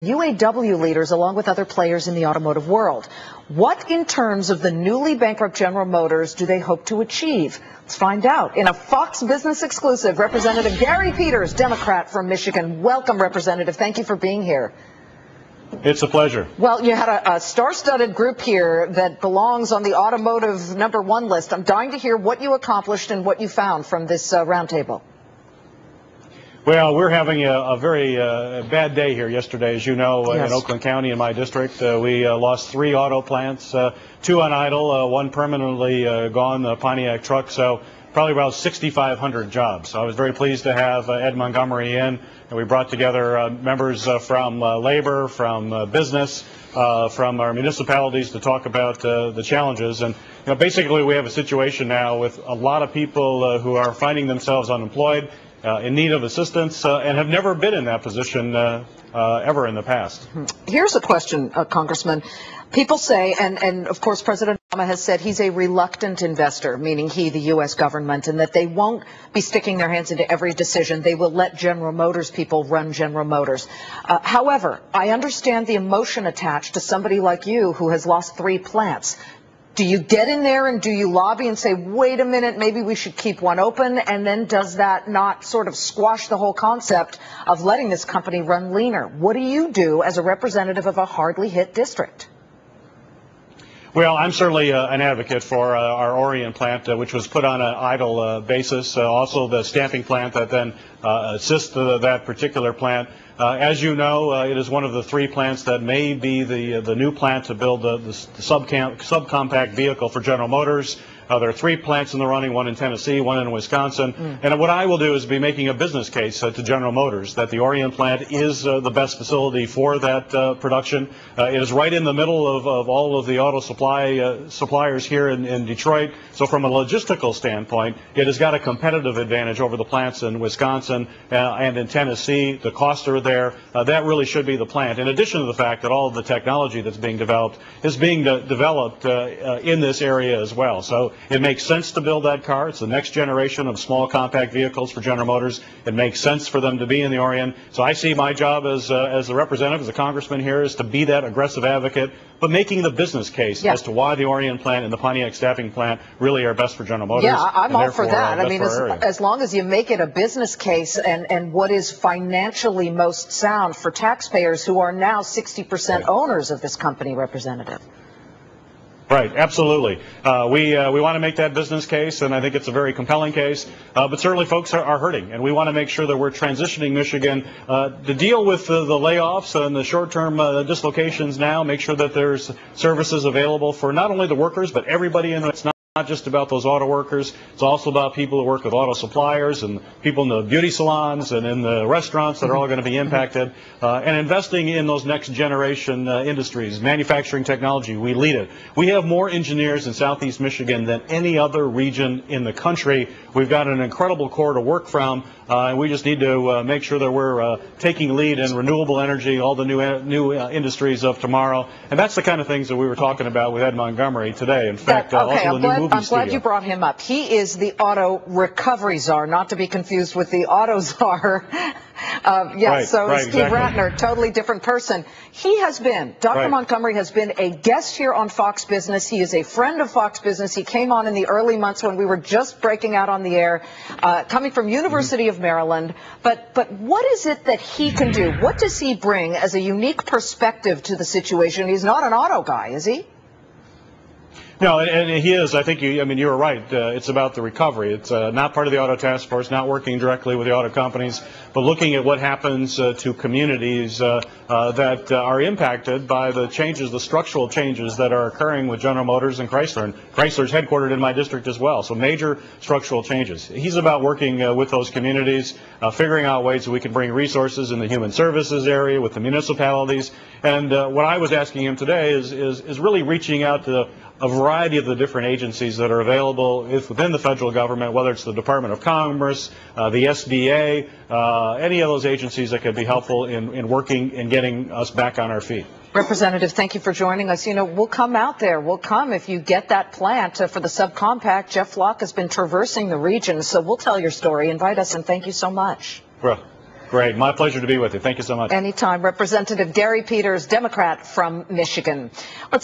UAW leaders along with other players in the automotive world. What, in terms of the newly bankrupt General Motors, do they hope to achieve? Let's find out. In a Fox Business exclusive, Representative Gary Peters, Democrat from Michigan. Welcome, Representative. Thank you for being here. It's a pleasure. Well, you had a star-studded group here that belongs on the automotive #1 list. I'm dying to hear what you accomplished and what you found from this roundtable. Well, we're having a very bad day here yesterday, as you know, Yes. in Oakland County in my district. We lost 3 auto plants, 2 on idle, 1 permanently gone, the Pontiac truck, so probably about 6,500 jobs. So I was very pleased to have Ed Montgomery in, and we brought together members from labor, from business, from our municipalities to talk about the challenges. And basically we have a situation now with a lot of people who are finding themselves unemployed, in need of assistance, and have never been in that position ever in the past. Here's a question, Congressman. People say, and of course President Obama has said he's a reluctant investor, meaning he, the U.S. government, and that they won't be sticking their hands into every decision. They will let General Motors people run General Motors. However, I understand the emotion attached to somebody like you who has lost 3 plants. Do you get in there and do you lobby and say, wait a minute, maybe we should keep one open? And then does that not sort of squash the whole concept of letting this company run leaner? What do you do as a representative of a hardly hit district? Well, I'm certainly an advocate for our Orion plant, which was put on an idle basis. Also the stamping plant that then assists that particular plant. As you know, it is one of the 3 plants that may be the new plant to build the subcompact vehicle for General Motors. There are 3 plants in the running, 1 in Tennessee, 1 in Wisconsin. And what I will do is be making a business case to General Motors that the Orion plant is the best facility for that production. It is right in the middle of all of the auto suppliers here in Detroit. So from a logistical standpoint, it has got a competitive advantage over the plants in Wisconsin and in Tennessee. The costs are there. That really should be the plant. In addition to the fact that all of the technology that's being developed is being developed in this area as well. So it makes sense to build that car. It's the next generation of small compact vehicles for General Motors. It makes sense for them to be in the Orion. So I see my job as a representative, as a congressman here, is to be that aggressive advocate, but making the business case as to why the Orion plant and the Pontiac stamping plant really are best for General Motors. Yeah, I'm all for that. I mean, as long as you make it a business case and what is financially most sound for taxpayers who are now 60% owners of this company, Representative. Right, absolutely. We want to make that business case, and I think it's a very compelling case. But certainly folks are hurting, and we want to make sure that we're transitioning Michigan to deal with the layoffs and the short-term dislocations now, make sure that there's services available for not only the workers, but everybody in it's not just about those auto workers. It's also about people who work with auto suppliers and people in the beauty salons and in the restaurants that are all going to be impacted. And investing in those next generation industries, manufacturing technology, we lead it. We have more engineers in Southeast Michigan than any other region in the country. We've got an incredible core to work from, and we just need to make sure that we're taking lead in renewable energy, all the new industries of tomorrow. And that's the kind of things that we were talking about with Ed Montgomery today. In fact, also the new movie I'm glad you brought him up. He is the auto recovery czar, not to be confused with the auto czar. Steve Ratner, totally different person. He has been, Dr. Montgomery has been a guest here on Fox Business. He is a friend of Fox Business. He came on in the early months when we were just breaking out on the air, coming from University of Maryland. But what is it that he can do? What does he bring as a unique perspective to the situation? He's not an auto guy, is he? No, and he is. I think you were right. It's about the recovery. It's not part of the auto task force, not working directly with the auto companies, but looking at what happens to communities that are impacted by the changes, the structural changes that are occurring with General Motors and Chrysler. And Chrysler's headquartered in my district as well, so major structural changes. He's about working with those communities, figuring out ways that we can bring resources in the human services area with the municipalities. And what I was asking him today is really reaching out to a variety of the different agencies that are available within the federal government, whether it's the Department of Commerce, the SBA, any of those agencies that could be helpful in working and getting us back on our feet. Representative, thank you for joining us. We'll come out there. We'll come if you get that plant for the subcompact. Jeff Flock has been traversing the region, so we'll tell your story. Invite us, and thank you so much. Well, Great. My pleasure to be with you. Thank you so much. Anytime. Representative Gary Peters, Democrat from Michigan. Let's